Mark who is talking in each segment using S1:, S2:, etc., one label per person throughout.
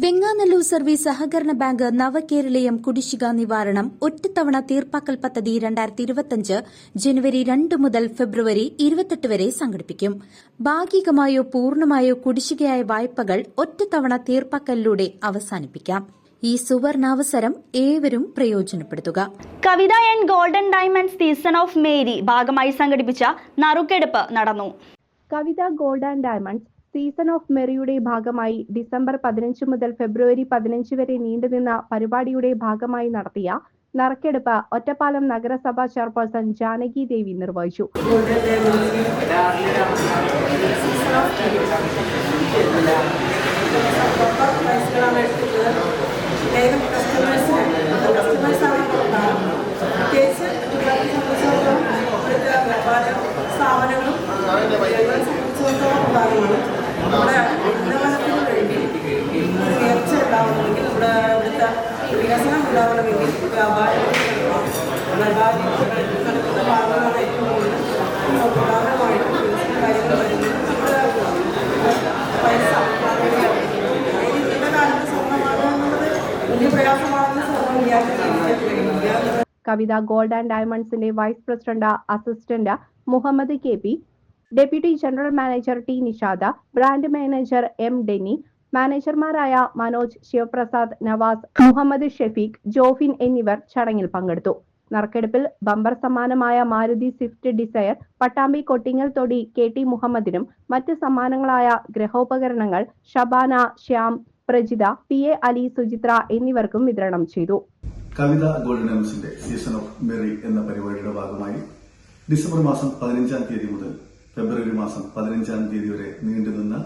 S1: Venganallur service സഹകരണ bank നവകേരളീയം കുടിശ്ശിക നിവാരണം ഒറ്റത്തവണ തീർപ്പാക്കൽ പദ്ധതി 2025 ജനുവരി 2 മുതൽ ഫെബ്രുവരി 28 വരെ സംഘടിപ്പിക്കും. ഭാഗികമായോ പൂർണ്ണമായോ കുടിശ്ശികയായ വായ്പകൾ ഒറ്റത്തവണ തീർപ്പാക്കലിലൂടെ അവസാനിപ്പിക്കാം. ഈ സുവർണാവസരം ഏവരും പ്രയോജനപ്പെടുത്തുക.
S2: Kavitha and golden diamonds season of merry ഭാഗമായി സംഘടിപ്പിച്ച നറുക്കെടുപ്പ് നടന്നു.
S3: Kavitha gold and diamonds season of മെറിയുടെ ഭാഗമായി ഡിസംബർ 15 മുതൽ ഫെബ്രുവരി 15 വരെ നീണ്ടുനിന്ന പരിപാടിയുടെ ഭാഗമായി നടത്തിയ നറുക്കെടുപ്പ് ഒറ്റപ്പാലം നഗരസഭാ ചെയർപേഴ്സൺ ജാനകി ദേവി നിർവഹിച്ചു.
S4: നമ്മുടെ ഉന്നമനത്തിന് വേണ്ടി ഉയർച്ച ഉണ്ടാവണമെങ്കിൽ നമ്മുടെ ഇവിടുത്തെ വികസനം ഉണ്ടാവണമെങ്കിൽ ഭാഗമാണ് ഏറ്റവും കൂടുതൽ പ്രധാനമായിട്ടും വികസന കാര്യങ്ങൾ വരുന്നത്. പൈസ ഇന്നത്തെ കാലത്ത് സ്വർണ്ണമാകുക എന്നുള്ളത് വലിയ പ്രയാസമാണെന്ന് സ്വർണ്ണം ഇല്ലാത്ത
S3: കവിത ഗോൾഡ് ആൻഡ് ഡയമണ്ട്സിന്റെ vice president assistant Muhammad K P, deputy general manager T Nishada, brand manager M Denny, മാനേജർമാരായ മനോജ്, ശിവപ്രസാദ്, നവാസ്, മുഹമ്മദ് ഷെഫീഖ്, ജോഫിൻ എന്നിവർ ചടങ്ങിൽ പങ്കെടുത്തു. നറുക്കെടുപ്പിൽ ബമ്പർ സമ്മാനമായ Maruti Swift Dzire Pattambi Kottingal Thodi K T. മുഹമ്മദിനും മറ്റ് സമ്മാനങ്ങളായ ഗൃഹോപകരണങ്ങൾ ഷബാന, ശ്യാം, പ്രജിത, പി.എ. അലി, സുചിത്ര എന്നിവർക്കും വിതരണം ചെയ്തു.
S5: കവിത ഗോൾഡൻ ഡയമണ്ട്സിന്റെ സീസൺ ഓഫ് മെറി എന്ന പരിപാടിയുടെ ഭാഗമായി ഡിസംബർ മാസം 15-ാം തീയതി മുതൽ ഫെബ്രുവരി മാസം 15-ാം തീയതി വരെ നീണ്ടുനിന്ന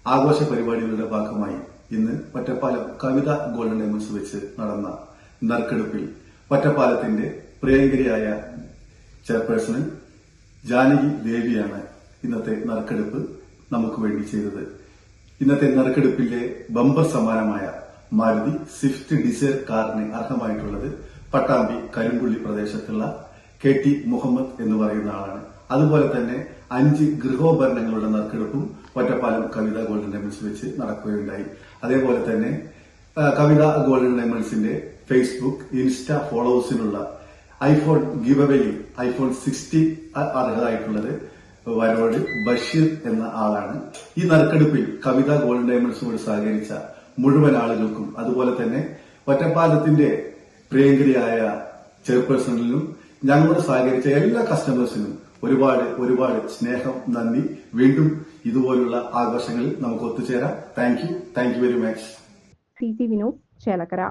S5: ആഘോഷ പരിപാടികളുടെ ഭാഗമായി ഇന്ന് ഒറ്റപ്പാലം കവിത ഗോൾഡൻ ഡയമണ്ട്സ് വെച്ച് നടന്ന നറുക്കെടുപ്പിൽ ഒറ്റപ്പാലത്തിന്റെ പ്രിയങ്കരിയായ ചെയർപേഴ്സൺ ജാനകി ദേവിയാണ് ഇന്നത്തെ നറുക്കെടുപ്പ് നമുക്ക് വേണ്ടി ചെയ്തത്. ഇന്നത്തെ നറുക്കെടുപ്പിലെ ബമ്പർ സമ്മാനമായ മാരുതി സ്വിഫ്റ്റ് ഡിസയർ കാറിന് അർഹമായിട്ടുള്ളത് പട്ടാമ്പി കരിമ്പുള്ളി പ്രദേശത്തുള്ള കെ.ടി. മുഹമ്മദ് എന്ന് പറയുന്ന ആളാണ്. അതുപോലെ തന്നെ 5 ഗൃഹോപകരണങ്ങളുടെ നറുക്കെടുപ്പും ഒറ്റപ്പാലം കവിത ഗോൾഡൻ ഡയമണ്ട്സ് വെച്ച് നടക്കുകയുണ്ടായി. അതേപോലെ തന്നെ കവിത ഗോൾഡൻ ഡയമണ്ട്സിന്റെ ഫേസ്ബുക്ക്, ഇൻസ്റ്റ ഫോളോവേഴ്സിനുള്ള ഐഫോൺ ഗിവ് അവേയിൽ ഐഫോൺ 60 അർഹരായിട്ടുള്ളത് വരോട് ബഷീർ എന്ന ആളാണ്. ഈ നറുക്കെടുപ്പിൽ കവിത ഗോൾഡൻ ഡയമണ്ട്സുമായി സഹകരിച്ച മുഴുവൻ ആളുകൾക്കും അതുപോലെ തന്നെ ഒറ്റപ്പാലത്തിന്റെ പ്രിയങ്കരിയായ ചെയർപേഴ്സണിലും ഞങ്ങളോട് സഹകരിച്ച എല്ലാ കസ്റ്റമേഴ്സിനും ഒരുപാട് സ്നേഹം, നന്ദി. വീണ്ടും ഇതുപോലുള്ള ആഘോഷങ്ങളിൽ നമുക്ക് ഒത്തുചേരാം. Thank you very much.
S3: CC Vinod, Chelakkara.